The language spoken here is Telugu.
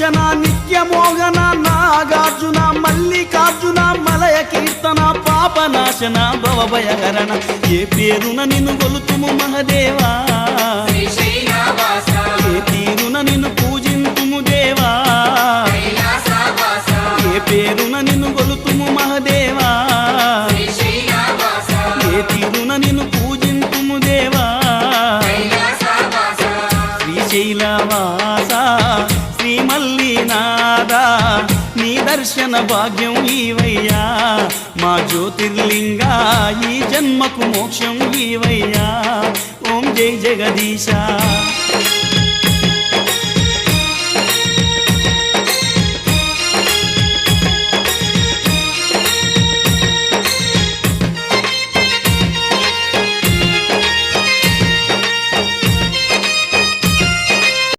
నాగభూషణ నిత్యమోహన నాగార్జున మల్లికార్జున మలయ కీర్తన పాపనాశన భవభయహరణ ఏ పేరున నిన్ను గొలుతుము మహదేవా ఏ తీరున నిన్ను పూజింతుము దేవా ఏ పేరున నిన్ను గొలుతుము మహదేవా ఏ తీరున నిన్ను పూజింతుము దేవా శ్రీశైలవాస శ్రీ మల్లినాథ నీ దర్శన భాగ్యం ఈవయ్యా మా జ్యోతిర్లింగ ఈ జన్మకు మోక్షం ఈవయ్యా ఓం జై జగదీశ